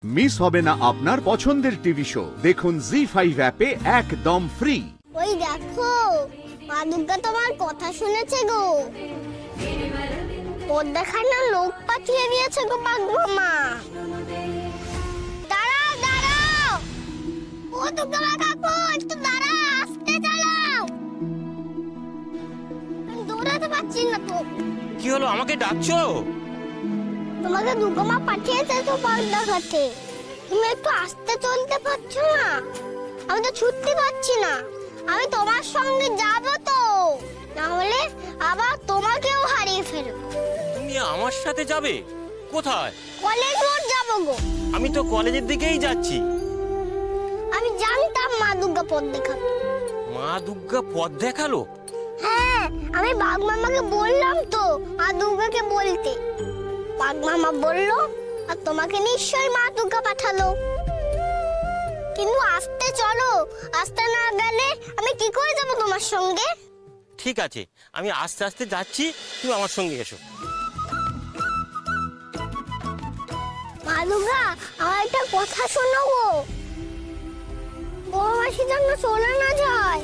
Miss হবে না আপনার পছন্দের টিভি শো। দেখুন জি5 অ্যাপে একদম ফ্রি। ওই দেখো, মা দুর্গা তোমার কথা শুনেছে গো। ওর দেখানো লোক পাঠিয়ে দিয়েছে গো বাগমামা। দাঁড়াও দাঁড়াও, ও দুর্গা কাকু, একটু দাঁড়াও, আস্তে চালাও। আমি দৌড়াতে পারছি না তো। কি হলো, আমাকে ডাকছো? তোমাকে দুর্গা মা পাঠিয়েছে তো বাঘ দেখাতে। তুমি একটু আস্তে চলতে পারছো না? আমি তো ছুটতে পারছি না। আমি তোমার সঙ্গে যাব তো, না হলে আবার তোমাকেও হারিয়ে ফেলবো। তুমি আমার সাথে যাবে? কোথায়? কলেজ রোড যাব গো। আমি তো কলেজের দিকেই যাচ্ছি। আমি জানতাম মা দুর্গা পথ দেখাবে। মা দুর্গা পথ দেখালো? হ্যাঁ, আমি বাঘ মামাকে বললাম তো মা দুর্গাকে বলতে। বাঘ মামা বললো আর তোমাকে নিশ্চয়ই মা দুর্গা পাঠালো। কিন্তু আস্তে চলো, আস্তে না গেলে আমি কি করে যাব তোমার সঙ্গে? ঠিক আছে, আমি আস্তে আস্তে যাচ্ছি, তুমি আমার সঙ্গে এসো। মা দুর্গা, আমার একটা কথা শোনো গো। বড় মাসি যেন চলে না যায়।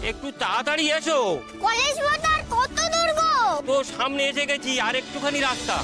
একটু তাড়াতাড়ি এসো। কলেজ রোড আর কত দূর গো? তো সামনে এসে গেছি, আর একটুখানি রাস্তা।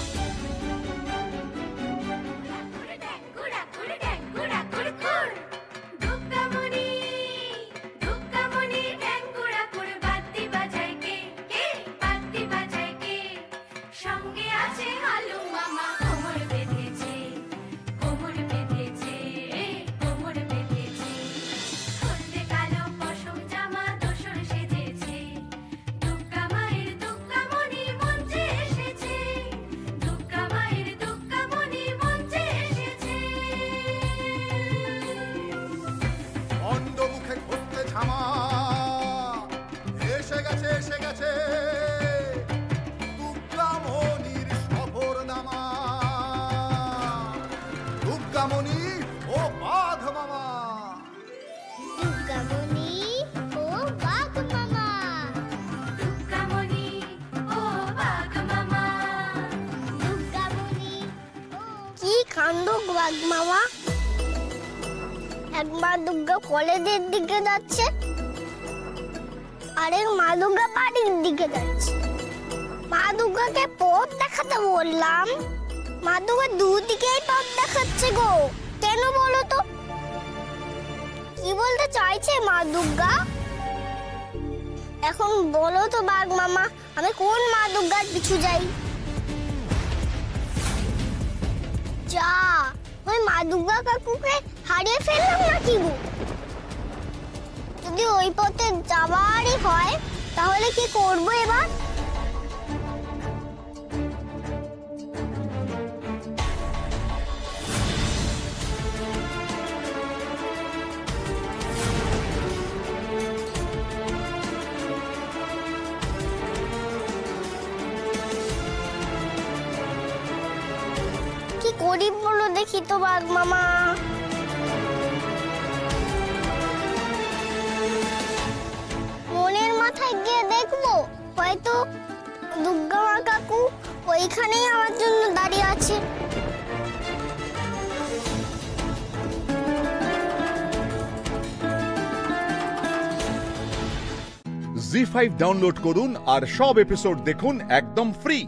মামা একবার দুর্গা কলেজের দিকে যাচ্ছে, আরেক মা দুর্গা বাড়ির দিকে যাচ্ছে। মা দুর্গাকে পথ দেখাতে বললাম, মা দুর্গা দুদিকেই পথ দেখাচ্ছে গো। কেন বলো তো? কি বলতে চাইছে মা দুর্গা? এখন বলো তো বাঘ মামা, আমি কোন মা দুর্গার পিছু যাই? যা, ওই মা দুর্গা কাকুকে হারিয়ে ফেললাম নাকি গো? যদি ওই পথে যাবারই হয় তাহলে কি করবো এবার? কি করি বলো দেখি তো বাঘ মামা। মনের মাথায় গিয়ে দেখবো, হয়তো দুর্গা মা কাকু ওইখানেই আমার জন্য দাঁড়িয়ে আছে। জি5 ডাউনলোড করুন আর সব এপিসোড দেখুন একদম ফ্রি।